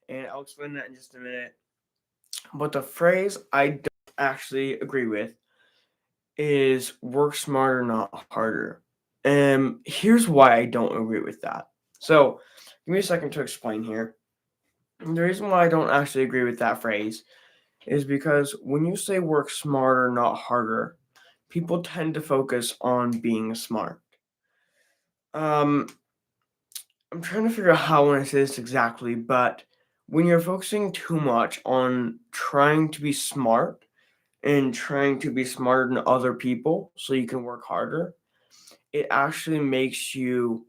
and I'll explain that in just a minute. But the phrase I don't actually agree with is work smarter, not harder. And here's why I don't agree with that. So, give me a second to explain here. The reason why I don't actually agree with that phrase is because when you say work smarter, not harder, people tend to focus on being smart. Um, I'm trying to figure out how I want to say this exactly, but when you're focusing too much on trying to be smart and trying to be smarter than other people so you can work harder, it actually makes you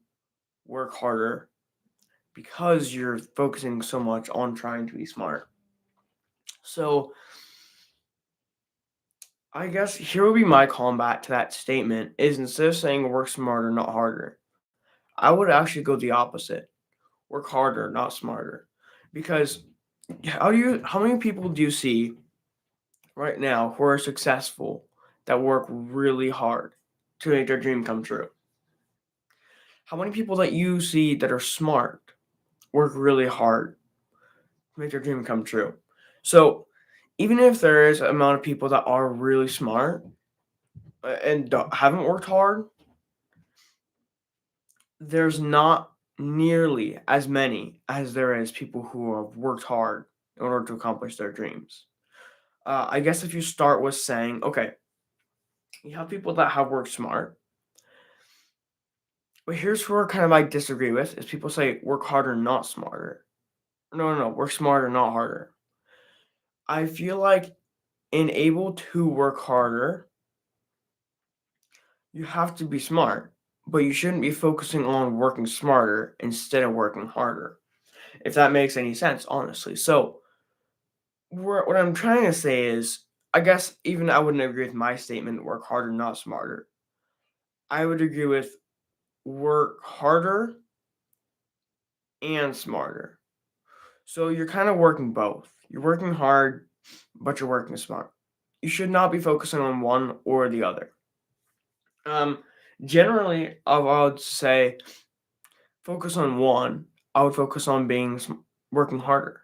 work harder because you're focusing so much on trying to be smart. So, I guess here would be my combat to that statement is instead of saying work smarter, not harder, I would actually go the opposite. Work harder, not smarter. Because how many people do you see right now who are successful that work really hard to make their dream come true? How many people that you see that are smart work really hard to make their dream come true? So even if there is an amount of people that are really smart and haven't worked hard, there's not nearly as many as there is people who have worked hard in order to accomplish their dreams. I guess if you start with saying, okay, you have people that have worked smart, but here's where kind of I disagree with is people say work harder, not smarter. No, work smarter, not harder. I feel like in able to work harder, you have to be smart, but you shouldn't be focusing on working smarter instead of working harder. If that makes any sense, honestly. So what I'm trying to say is, I guess even I wouldn't agree with my statement, work harder, not smarter. I would agree with work harder and smarter. So you're kind of working both. You're working hard, but you're working smart. You should not be focusing on one or the other. Um, Generally, I would say focus on one. I would focus on working harder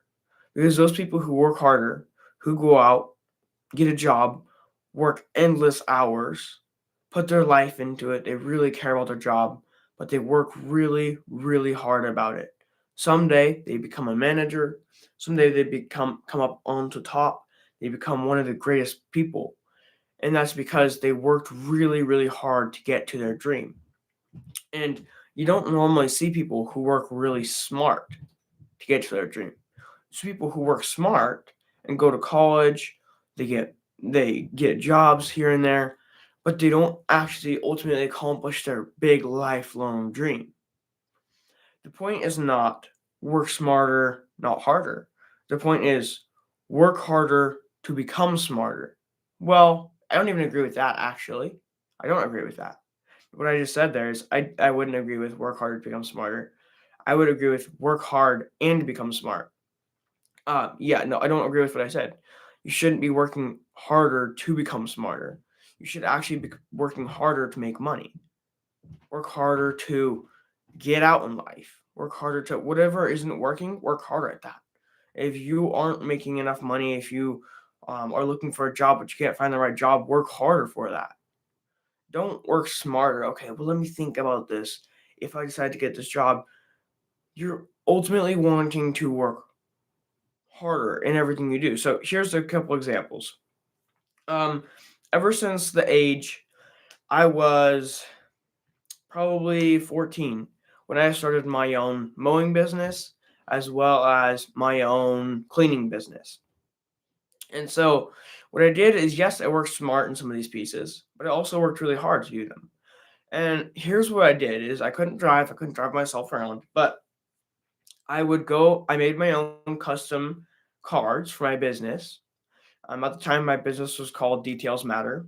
because those people who work harder, who go out, get a job, work endless hours, put their life into it. They really care about their job, but they work really, really hard about it. Someday they become a manager. Someday they come up onto top. They become one of the greatest people, and that's because they worked really, really hard to get to their dream. And you don't normally see people who work really smart to get to their dream. So people who work smart and go to college, they get jobs here and there, but they don't actually ultimately accomplish their big lifelong dream. The point is not work smarter, not harder. The point is work harder to become smarter. Well, I don't even agree with that actually. I don't agree with that. What I just said there is I wouldn't agree with work harder to become smarter. I would agree with work hard and become smart. Yeah, no, I don't agree with what I said. You shouldn't be working harder to become smarter. You should actually be working harder to make money. Work harder to get out in life. Work harder to whatever isn't working, work harder at that. If you aren't making enough money, if you are looking for a job but you can't find the right job, work harder for that. Don't work smarter. Okay, well, let me think about this. If I decide to get this job, you're ultimately wanting to work harder in everything you do. So here's a couple examples. Um, Ever since the age I was probably 14 when I started my own mowing business as well as my own cleaning business. And so what I did is yes, I worked smart in some of these pieces, but I also worked really hard to do them. And here's what I did is I couldn't drive myself around, but I made my own custom cards for my business. At the time, my business was called Details Matter.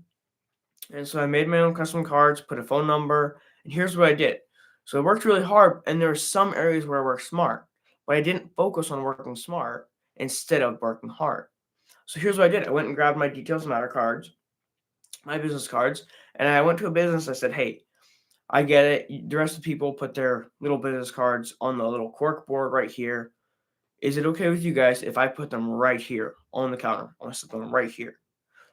And so I made my own custom cards, put a phone number, and here's what I did. So I worked really hard, and there were some areas where I worked smart, but I didn't focus on working smart instead of working hard. So here's what I did. I went and grabbed my Details Matter cards, my business cards, and I went to a business. I said, hey, I get it. The rest of the people put their little business cards on the little cork board right here. Is it okay with you guys if I put them right here on the counter? I want to set them right here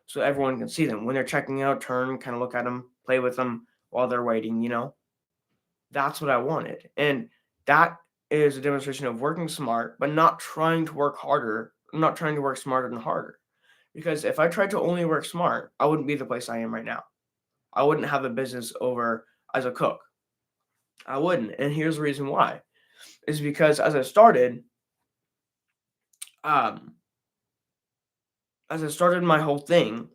so everyone can see them when they're checking out. Turn, kind of look at them, play with them while they're waiting. That's what I wanted, and that is a demonstration of working smart, but not trying to work harder, not trying to work smarter and harder. Because if I tried to only work smart, I wouldn't be the place I am right now. I wouldn't have a business over as a cook. I wouldn't. And here's the reason why. Is because um, as I started my whole thing,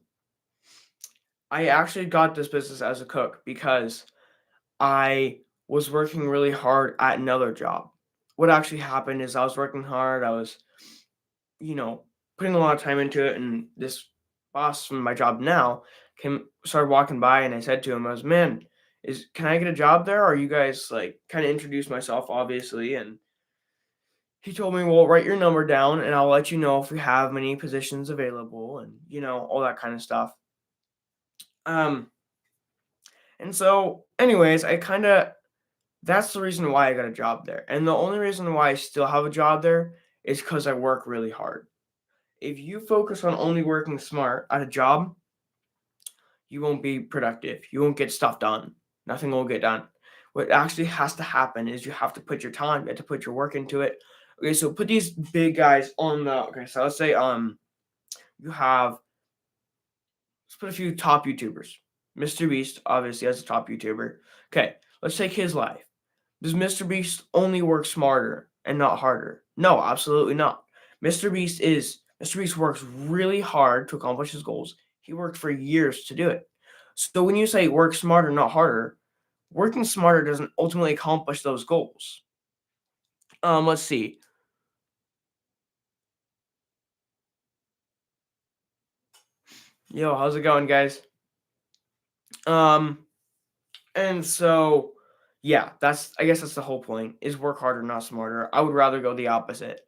I actually got this business as a cook because I was working really hard at another job. What actually happened is I was working hard. I was, you know, putting a lot of time into it, and this boss from my job now started walking by, and I said to him, I was, man, can I get a job there? Are you guys like kind of introduced myself, obviously, and he told me, well, write your number down, and I'll let you know if we have many positions available, and all that kind of stuff. Um, and so, anyways, that's the reason why I got a job there, and the only reason why I still have a job there is because I work really hard. If you focus on only working smart at a job, you won't be productive. You won't get stuff done. Nothing will get done. What actually has to happen is you have to put your time, you have to put your work into it. Okay, so put these big guys on the okay, so let's say you have let's put a few top YouTubers. Mr. Beast, obviously, as a top YouTuber. Okay, let's take his life. Does Mr. Beast only work smarter and not harder? No, absolutely not. Mr. Beast works really hard to accomplish his goals. He worked for years to do it. So when you say work smarter, not harder, working smarter doesn't ultimately accomplish those goals. Let's see. Yo, how's it going, guys? Um, and so yeah, I guess that's the whole point is work harder, not smarter. I would rather go the opposite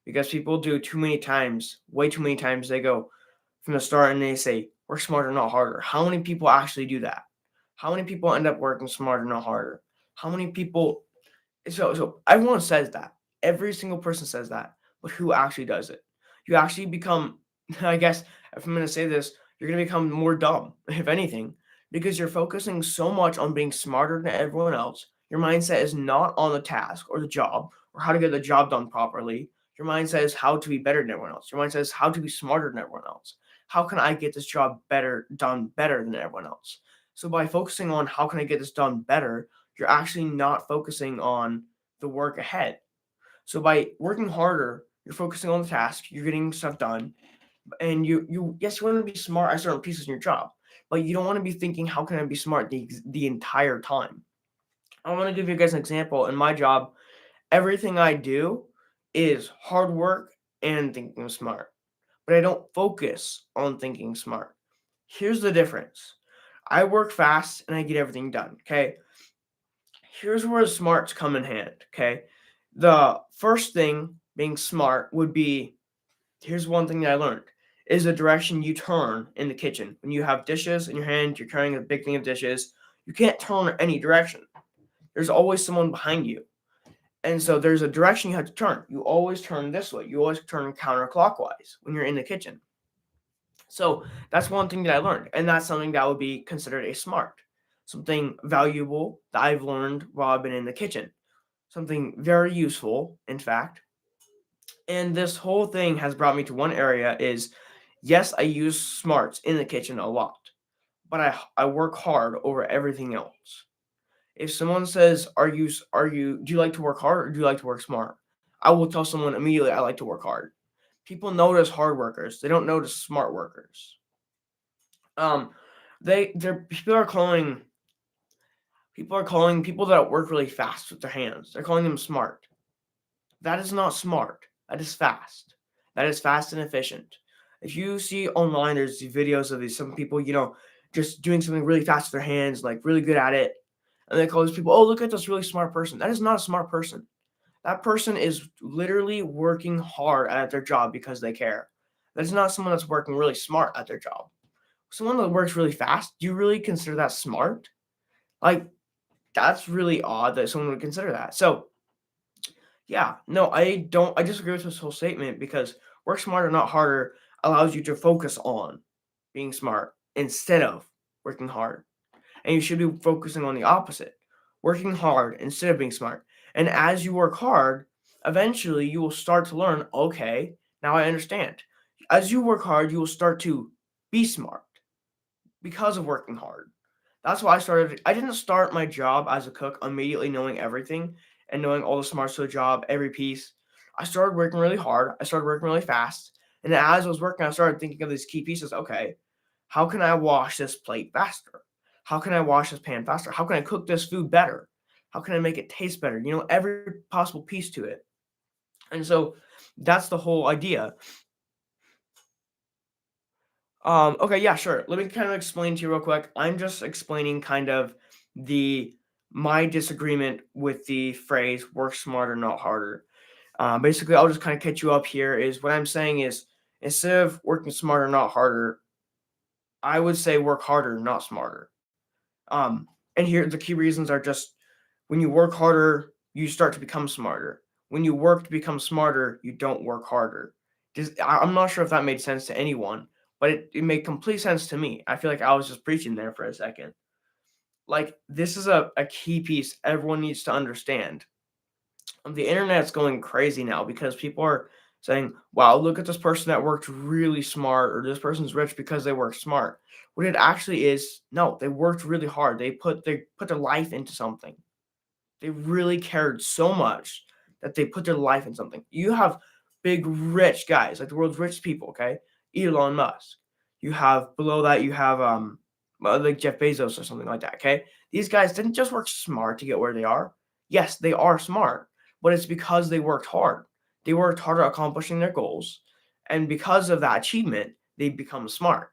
because people do too many times, way too many times. They go from the start and they say, work smarter, not harder. How many people actually do that? How many people end up working smarter, not harder? How many people? So everyone says that. Every single person says that. But who actually does it? You actually become, I guess, if I'm going to say this, you're going to become more dumb, if anything, because you're focusing so much on being smarter than everyone else. Your mindset is not on the task or the job or how to get the job done properly. Your mindset is how to be better than everyone else. Your mindset is how to be smarter than everyone else. How can I get this job done better than everyone else? So by focusing on how can I get this done better, you're actually not focusing on the work ahead. So by working harder, you're focusing on the task, you're getting stuff done, and yes, you want to be smart at certain pieces in your job, but you don't want to be thinking how can I be smart the entire time. I want to give you guys an example. In my job, everything I do is hard work and thinking smart, but I don't focus on thinking smart. Here's the difference. I work fast and I get everything done. Okay. Here's where smarts come in hand. Okay. The first thing being smart would be here's one thing that I learned is the direction you turn in the kitchen. When you have dishes in your hand, you're carrying a big thing of dishes, you can't turn any direction. There's always someone behind you. And so there's a direction you have to turn. You always turn this way. You always turn counterclockwise when you're in the kitchen. So that's one thing that I learned. And that's something that would be considered a smart, something valuable that I've learned while I've been in the kitchen, something very useful, in fact. And this whole thing has brought me to one area is yes, I use smarts in the kitchen a lot, but I work hard over everything else. If someone says, do you like to work hard or do you like to work smart? I will tell someone immediately I like to work hard. People notice hard workers. They don't notice smart workers. Um, they're people are calling people that work really fast with their hands. They're calling them smart. That is not smart. That is fast. That is fast and efficient. If you see online, there's these videos of these some people, just doing something really fast with their hands, like really good at it, and they call these people, "Oh, look at this really smart person." That is not a smart person. That person is literally working hard at their job because they care. That's not someone that's working really smart at their job. Someone that works really fast, do you really consider that smart? Like, that's really odd that someone would consider that. So Yeah, no, I disagree with this whole statement because work smarter, not harder allows you to focus on being smart instead of working hard. And you should be focusing on the opposite, working hard instead of being smart. And as you work hard, eventually you will start to learn, okay, now I understand. As you work hard, you will start to be smart because of working hard. That's why I didn't start my job as a cook immediately knowing everything and knowing all the smarts to the job, every piece. I started working really hard. I started working really fast. And as I was working, I started thinking of these key pieces. Okay, how can I wash this plate faster? How can I wash this pan faster? How can I cook this food better? How can I make it taste better? Every possible piece to it. And so that's the whole idea. Okay, yeah, sure. Let me kind of explain to you real quick. I'm just explaining kind of the my disagreement with the phrase "work smarter, not harder." Basically, I'll just kind of catch you up here. Is what I'm saying is instead of working smarter, not harder, I would say work harder, not smarter. Um, and here the key reasons are just when you work harder, you start to become smarter. When you work to become smarter, you don't work harder. I'm not sure if that made sense to anyone, but it made complete sense to me. I feel like I was just preaching there for a second. Like, this is a key piece everyone needs to understand. The internet's going crazy now because people are saying, wow, look at this person that worked really smart, or this person's rich because they work smart. What it actually is, no, they worked really hard. They put their life into something. They really cared so much that they put their life in something. You have big rich guys, like the world's richest people, okay? Elon Musk. You have below that, you have like Jeff Bezos or something like that, okay? These guys didn't just work smart to get where they are. Yes, they are smart, but it's because they worked hard. They worked hard at accomplishing their goals, and because of that achievement, they become smart.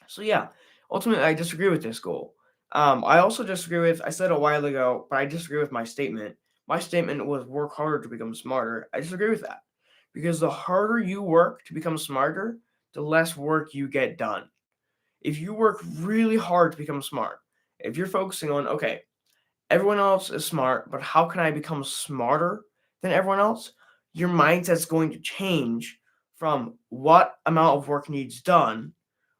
So yeah, ultimately, I disagree with this goal. I also disagree with. I said a while ago, but I disagree with my statement. My statement was work harder to become smarter. I disagree with that because the harder you work to become smarter, the less work you get done. If you work really hard to become smart, if you're focusing on, okay, everyone else is smart, but how can I become smarter than everyone else? Your mindset's going to change from what amount of work needs done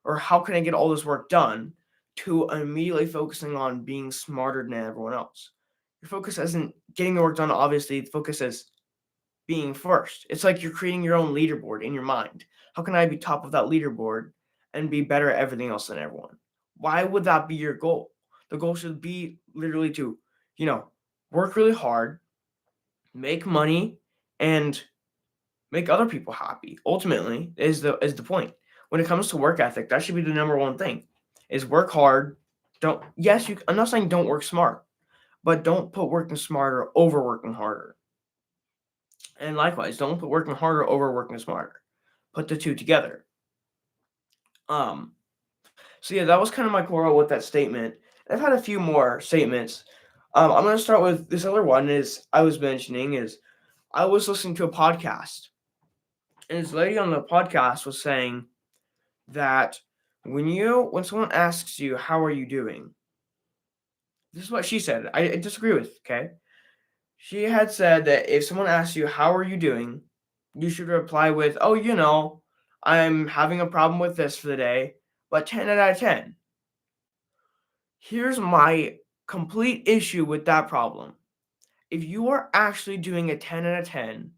or how can I get all this work done to immediately focusing on being smarter than everyone else. Your focus isn't getting the work done, obviously, the focus is being first. It's like you're creating your own leaderboard in your mind. How can I be top of that leaderboard and be better at everything else than everyone? Why would that be your goal? The goal should be literally to, you know, work really hard, make money, and make other people happy. Ultimately, is the point. When it comes to work ethic, that should be the number one thing. Is work hard. Don't yes, you I'm not saying don't work smart, but don't put working smarter over working harder. And likewise, don't put working harder over working smarter. Put the two together. Um, so yeah, that was kind of my quarrel with that statement. I've had a few more statements. I'm gonna start with this other one. Is I was mentioning is I was listening to a podcast, and this lady on the podcast was saying that when someone asks you how are you doing, this is what she said. I disagree with. Okay, she had said that if someone asks you how are you doing, you should reply with, oh, I'm having a problem with this for the day, but 10 out of 10. Here's my complete issue with that problem. If you are actually doing a 10 out of 10,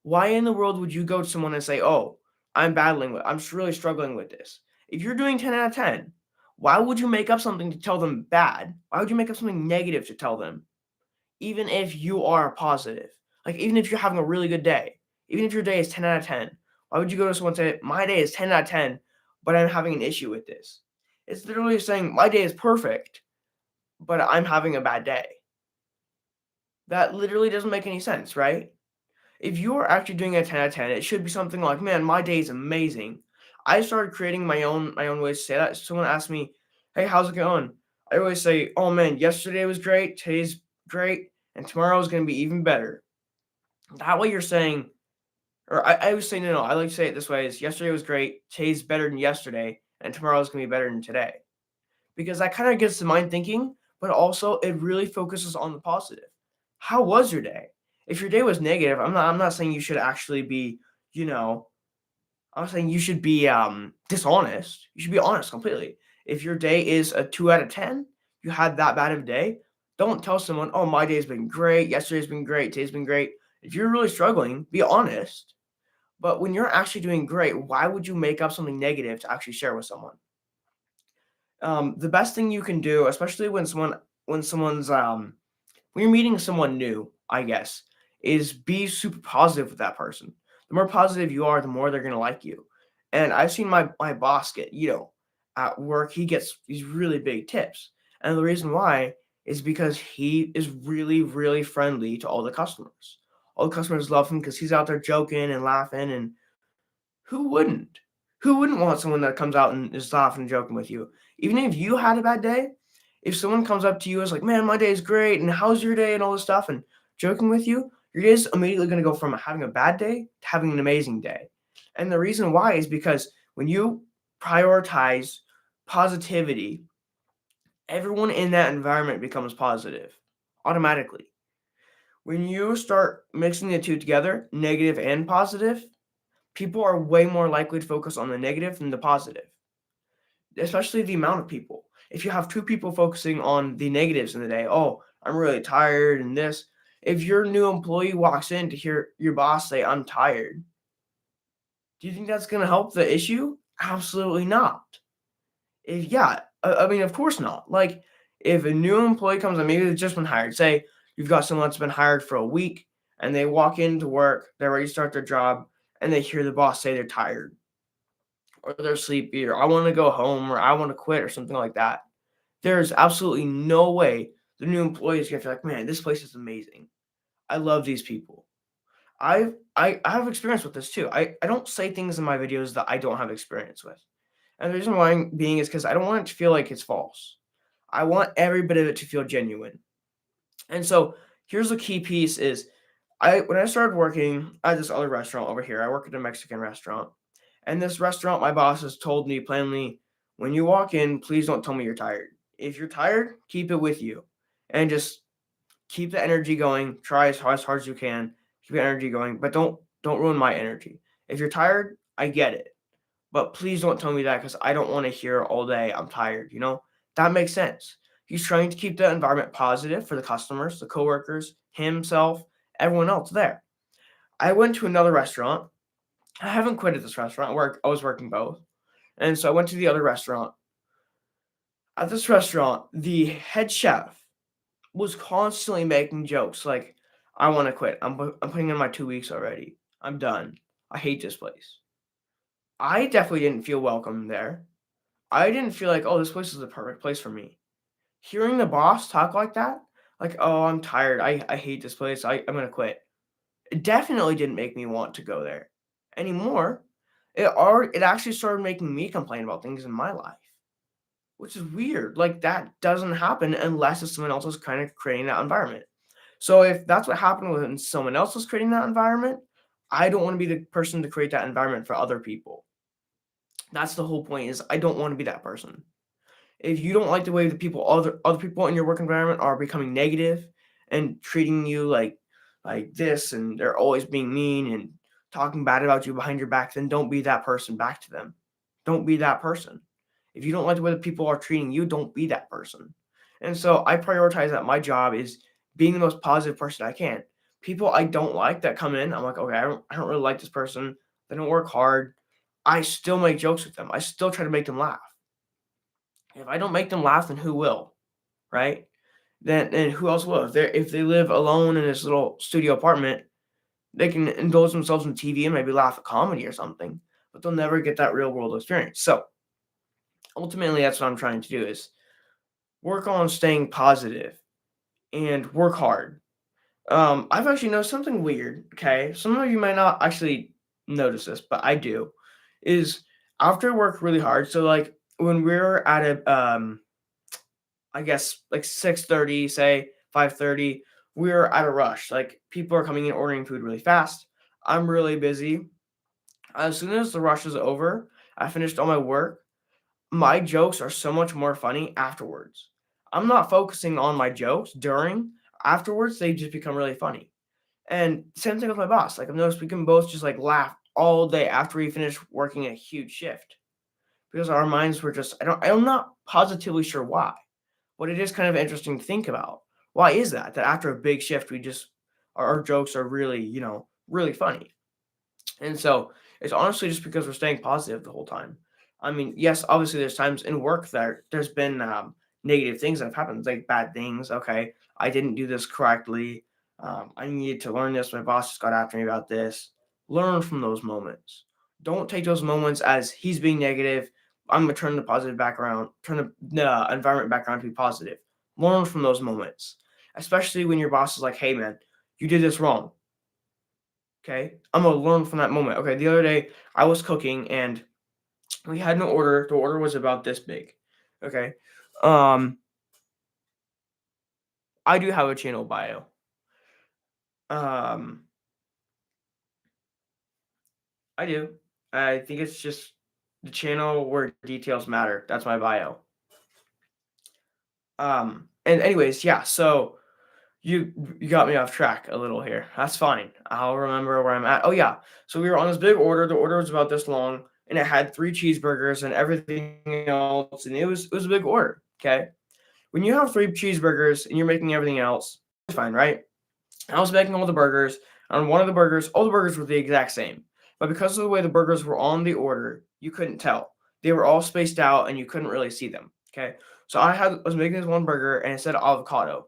why in the world would you go to someone and say, oh, I'm really struggling with this? If you're doing 10 out of 10, why would you make up something to tell them bad? Why would you make up something negative to tell them? Even if you are positive, like even if you're having a really good day, even if your day is 10 out of 10, why would you go to someone and say, my day is 10 out of 10, but I'm having an issue with this? It's literally saying, my day is perfect, but I'm having a bad day. That literally doesn't make any sense, right? If you are actually doing a 10 out of 10, it should be something like, man, my day is amazing. I started creating my own ways to say that. Someone asked me, hey, how's it going? I always say, oh man, yesterday was great, today's great, and tomorrow is going to be even better. That way you're saying, or I always say, no, I like to say it this way is yesterday was great, today's better than yesterday, and tomorrow is going to be better than today. Because that kind of gets the mind thinking, but also it really focuses on the positive. How was your day? If your day was negative, I'm not saying you should actually be, you know, I'm saying you should be dishonest. You should be honest completely. If your day is a 2 out of 10, you had that bad of a day, don't tell someone, "Oh, my day's been great. Yesterday's been great. Today's been great." If you're really struggling, be honest. But when you're actually doing great, why would you make up something negative to actually share with someone? The best thing you can do, especially when someone's when you're meeting someone new, I guess, is be super positive with that person. The more positive you are, the more they're gonna like you. And I've seen my boss get, at work, he gets these really big tips. And the reason why is because he is really, really friendly to all the customers. All the customers love him because he's out there joking and laughing, and who wouldn't? Who wouldn't want someone that comes out and is laughing and joking with you? Even if you had a bad day, if someone comes up to you and is like, "Man, my day is great, and how's your day?" and all this stuff, and joking with you, your day is immediately going to go from having a bad day to having an amazing day. And the reason why is because when you prioritize positivity, everyone in that environment becomes positive automatically. When you start mixing the two together, negative and positive, people are way more likely to focus on the negative than the positive, especially the amount of people. If you have two people focusing on the negatives in the day, "Oh, I'm really tired," and this, if your new employee walks in to hear your boss say, "I'm tired," do you think that's going to help the issue? Absolutely not. I mean, of course not. Like, if a new employee comes in, maybe they've just been hired. Say you've got someone that's been hired for a week and they walk into work, they're ready to start their job, and they hear the boss say they're tired or they're sleepy or I want to go home or I want to quit or something like that. There's absolutely no way the new employee is gonna feel like, man, this place is amazing. I love these people. I have experience with this too. I don't say things in my videos that I don't have experience with. And the reason why I'm being is because I don't want it to feel like it's false. I want every bit of it to feel genuine. And so here's the key piece is I when I started working at this other restaurant over here, I work at a Mexican restaurant. And this restaurant, my boss has told me plainly, when you walk in, please don't tell me you're tired. If you're tired, keep it with you. And just keep the energy going. Try as hard as you can. Keep the energy going, but don't ruin my energy. If you're tired, I get it. But please don't tell me that because I don't want to hear all day I'm tired, you know? That makes sense. He's trying to keep the environment positive for the customers, the coworkers, himself, everyone else there. I went to another restaurant. I haven't quit at this restaurant where I was working both. And so I went to the other restaurant. At this restaurant, the head chef was constantly making jokes like, "I want to quit. I'm putting in my 2 weeks already. I'm done. I hate this place." I definitely didn't feel welcome there. I didn't feel like, "Oh, this place is the perfect place for me." Hearing the boss talk like that, like, "Oh, I'm tired. I hate this place. I'm gonna quit." It definitely didn't make me want to go there anymore. It actually started making me complain about things in my life, which is weird. Like, that doesn't happen unless it's someone else is kind of creating that environment. So if that's what happened when someone else was creating that environment, I don't want to be the person to create that environment for other people. That's the whole point is I don't want to be that person. If you don't like the way the other people in your work environment are becoming negative and treating you like this and they're always being mean and talking bad about you behind your back, then don't be that person back to them. Don't be that person. If you don't like the way that people are treating you, don't be that person. And so I prioritize that my job is being the most positive person I can. People I don't like that come in, I'm like, okay, I don't really like this person. They don't work hard. I still make jokes with them. I still try to make them laugh. If I don't make them laugh, then who will, right? Then who else will? If they live alone in this little studio apartment, they can indulge themselves in TV and maybe laugh at comedy or something, but they'll never get that real world experience. So ultimately, that's what I'm trying to do is work on staying positive and work hard. I've actually noticed something weird. Okay, some of you might not actually notice this, but I do. Is after I work really hard. So like when we're at I guess like 6:30, say 5:30, we're at a rush. Like people are coming in ordering food really fast. I'm really busy. As soon as the rush is over, I finished all my work. My jokes are so much more funny afterwards. I'm not focusing on my jokes during. Afterwards, they just become really funny. And same thing with my boss. Like I've noticed we can both just like laugh all day after we finish working a huge shift because our minds were just I'm not positively sure why, but it is kind of interesting to think about. Why is that? That after a big shift, we just our jokes are really, really funny. And so it's honestly just because we're staying positive the whole time. I mean, yes, obviously there's times in work that there's been negative things that have happened, like bad things. Okay, I didn't do this correctly. I needed to learn this. My boss just got after me about this. Learn from those moments. Don't take those moments as he's being negative. I'm gonna turn the positive back around, turn the environment back around to be positive. Learn from those moments, especially when your boss is like, "Hey, man, you did this wrong. Okay, I'm gonna learn from that moment." Okay, the other day I was cooking and we had an order. The order was about this big. Okay, um, I do have a channel bio. Um, I do. I think it's just the channel where details matter. That's my bio. And anyways, yeah. So you got me off track a little here. That's fine. I'll remember where I'm at. Oh yeah. So we were on this big order. The order was about this long, and it had 3 cheeseburgers and everything else, and it was a big order. Okay. When you have 3 cheeseburgers and you're making everything else, it's fine, right? I was making all the burgers. On one of the burgers, all the burgers were the exact same. But because of the way the burgers were on the order, you couldn't tell. They were all spaced out and you couldn't really see them. Okay. So I was making this one burger and it said avocado.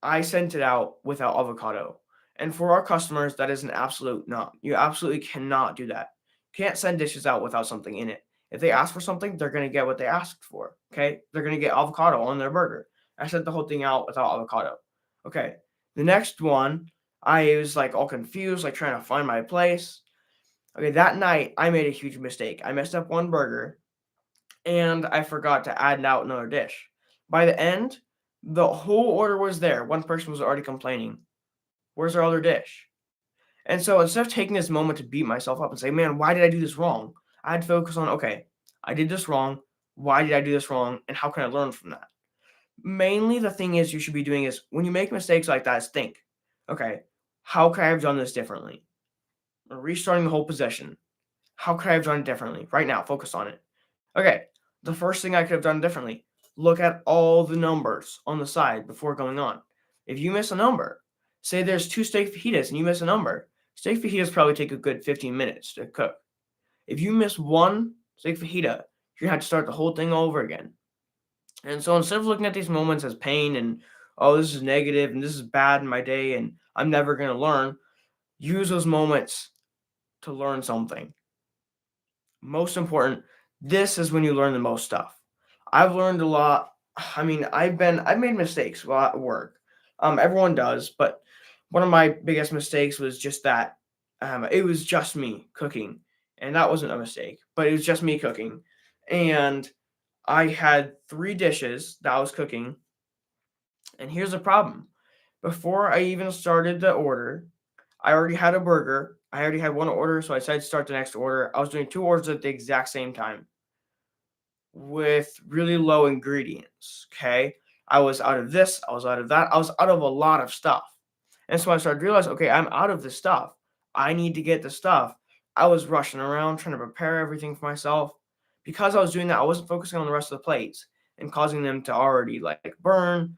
I sent it out without avocado. And for our customers, that is an absolute no. You absolutely cannot do that. You can't send dishes out without something in it. If they ask for something, they're going to get what they asked for. Okay. They're going to get avocado on their burger. I sent the whole thing out without avocado. Okay. The next one, I was like all confused, like trying to find my place. Okay. That night, I made a huge mistake. I messed up one burger and I forgot to add out another dish. By the end, the whole order was there. One person was already complaining. Where's our other dish? And so instead of taking this moment to beat myself up and say, man, why did I do this wrong? I had to focus on, okay, I did this wrong. Why did I do this wrong? And how can I learn from that? Mainly the thing is you should be doing is when you make mistakes like that, is think, okay, how could I have done this differently? Or restarting the whole possession. How could I have done it differently? Right now, focus on it. Okay, the first thing I could have done differently, look at all the numbers on the side before going on. If you miss a number, say there's 2 steak fajitas and you miss a number, steak fajitas probably take a good 15 minutes to cook. If you miss one steak fajita, you're gonna have to start the whole thing over again. And so instead of looking at these moments as pain and oh, this is negative and this is bad in my day and I'm never gonna learn, use those moments to learn something. Most important, this is when you learn the most stuff. I've learned a lot. I mean, I've made mistakes while at work. Everyone does, but one of my biggest mistakes was just that it was just me cooking, and that wasn't a mistake, but it was just me cooking, and I had 3 dishes that I was cooking, and here's the problem: before I even started the order, I already had a burger. I already had one order, so I decided to start the next order. I was doing 2 orders at the exact same time with really low ingredients. Okay. I was out of this, I was out of that, I was out of a lot of stuff. And so I started to realize, okay, I'm out of this stuff. I need to get the stuff. I was rushing around trying to prepare everything for myself. Because I was doing that, I wasn't focusing on the rest of the plates and causing them to already like burn.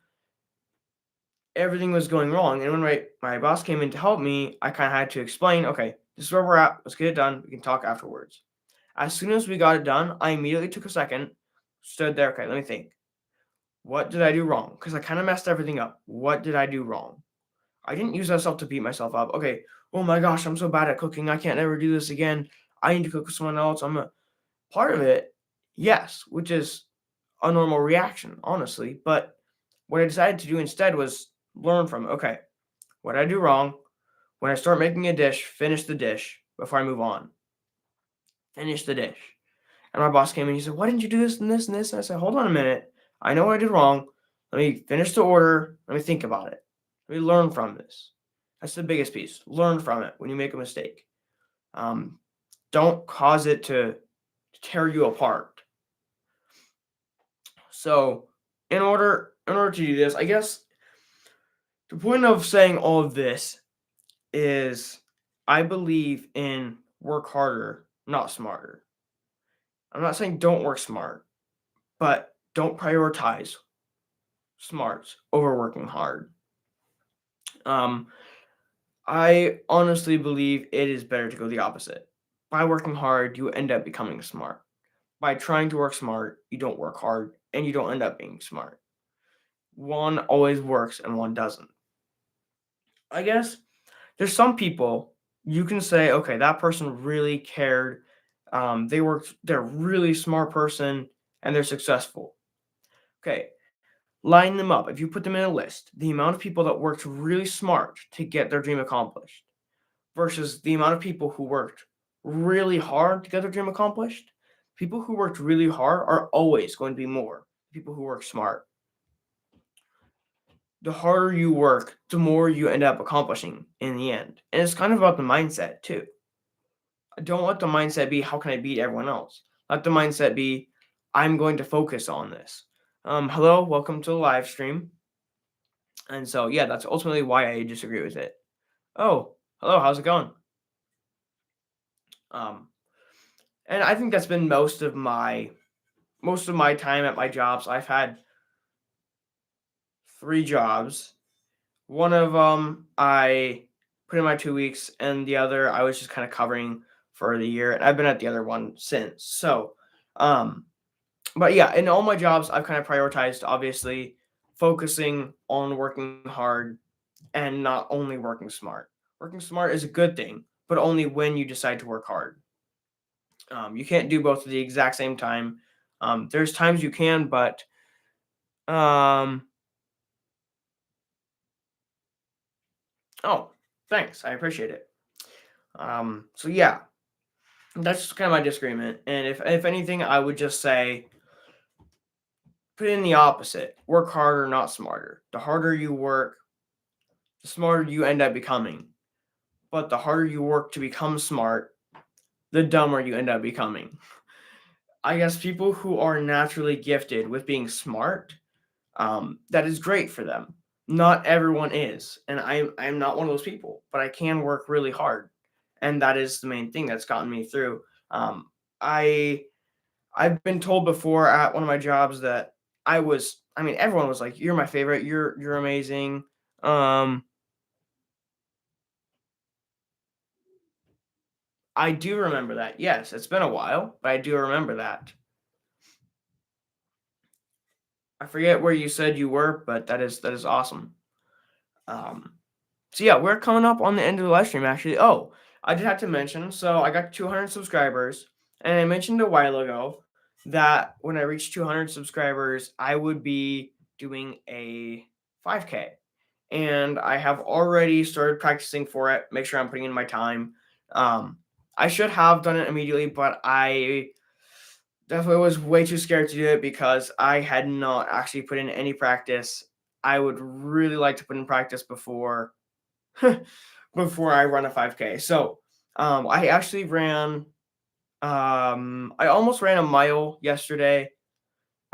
Everything was going wrong. And when my boss came in to help me, I kind of had to explain, okay, this is where we're at. Let's get it done. We can talk afterwards. As soon as we got it done, I immediately took a second, stood there. Okay, let me think. What did I do wrong? Because I kind of messed everything up. What did I do wrong? I didn't use myself to beat myself up. Okay, oh my gosh, I'm so bad at cooking. I can't ever do this again. I need to cook with someone else. I'm a part of it, yes, which is a normal reaction, honestly. But what I decided to do instead was learn from it. Okay, what did I do wrong? When I start making a dish, finish the dish before I move on. Finish the dish. And my boss came in. He said, "Why didn't you do this and this and this?" And I said, "Hold on a minute. I know what I did wrong. Let me finish the order. Let me think about it. Let me learn from this." That's the biggest piece. Learn from it when you make a mistake. Um, don't cause it to tear you apart. So, in order to do this, I guess the point of saying all of this is I believe in work harder, not smarter. I'm not saying don't work smart, but don't prioritize smarts over working hard. Um, I honestly believe it is better to go the opposite. By working hard, you end up becoming smart. By trying to work smart, you don't work hard and you don't end up being smart. One always works and one doesn't. I guess there's some people you can say, okay, that person really cared. They're a really smart person and they're successful. Okay, line them up. If you put them in a list, the amount of people that worked really smart to get their dream accomplished versus the amount of people who worked really hard to get their dream accomplished, people who worked really hard are always going to be more people who work smart. The harder you work, the more you end up accomplishing in the end. And it's kind of about the mindset too. Don't let the mindset be, how can I beat everyone else? Let the mindset be, I'm going to focus on this. Hello, welcome to the live stream. And so, yeah, that's ultimately why I disagree with it. Oh, hello, how's it going? Um, and I think that's been most of my time at my jobs. I've had 3 jobs. One of them I put in my 2 weeks, and the other I was just kind of covering for the year, and I've been at the other one since. So, um, but yeah, in all my jobs, I've kind of prioritized obviously focusing on working hard and not only working smart. Working smart is a good thing, but only when you decide to work hard. You can't do both at the exact same time. There's times you can, but um, oh, thanks, I appreciate it. So yeah, that's just kind of my disagreement. And if anything, I would just say put in the opposite. Work harder, not smarter. The harder you work, the smarter you end up becoming. But the harder you work to become smart, the dumber you end up becoming. I guess people who are naturally gifted with being smart, that is great for them. Not everyone is, and I'm not one of those people, but I can work really hard, and that is the main thing that's gotten me through. I I've been told before at one of my jobs that I mean, everyone was like, "You're my favorite. You're amazing." Um, I do remember that. Yes, it's been a while, but I do remember that. I forget where you said you were, but that is awesome. Um, so yeah, we're coming up on the end of the live stream actually. Oh, I did have to mention, so I got 200 subscribers, and I mentioned a while ago that when I reach 200 subscribers, I would be doing a 5K. And I have already started practicing for it. Make sure I'm putting in my time. Um, I should have done it immediately, but I definitely was way too scared to do it because I had not actually put in any practice. I would really like to put in practice before before I run a 5K. So I actually ran. I almost ran a mile yesterday.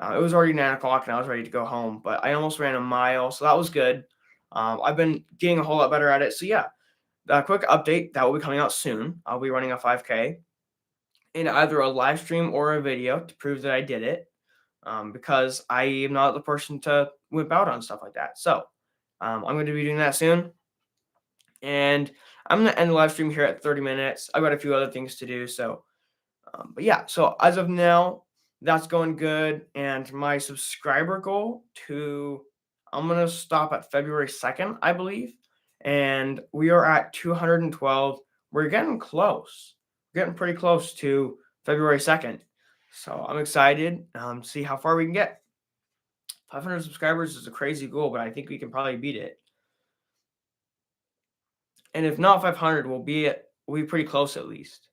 It was already 9 o'clock and I was ready to go home, but I almost ran a mile, so that was good. I've been getting a whole lot better at it. So yeah, a quick update that will be coming out soon. I'll be running a 5K in either a live stream or a video to prove that I did it. Because I am not the person to whip out on stuff like that. So I'm going to be doing that soon. And I'm going to end the live stream here at 30 minutes. I've got a few other things to do. So, but yeah, so as of now, that's going good. And my subscriber goal I'm going to stop at February 2nd, I believe. And we are at 212. We're getting close. We're getting pretty close to February 2nd. So I'm excited. See how far we can get. 500 subscribers is a crazy goal, but I think we can probably beat it. And if not 500, we'll be pretty close at least.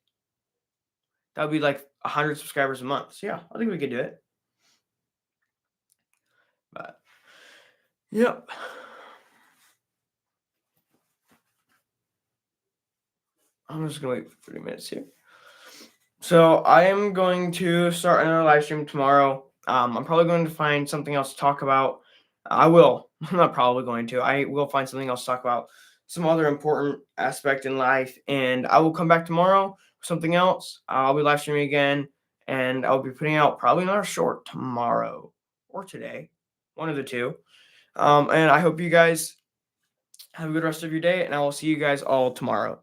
That would be like 100 subscribers a month. So yeah, I think we could do it. But yep. I'm just gonna wait for 30 minutes here. So I am going to start another live stream tomorrow. I'm probably going to find something else to talk about. I will. I'm not probably going to. I will find something else to talk about. some other important aspect in life. And I will come back tomorrow with something else. I'll be live streaming again, and I'll be putting out probably another short tomorrow or today, one of the two. And I hope you guys have a good rest of your day, and I will see you guys all tomorrow.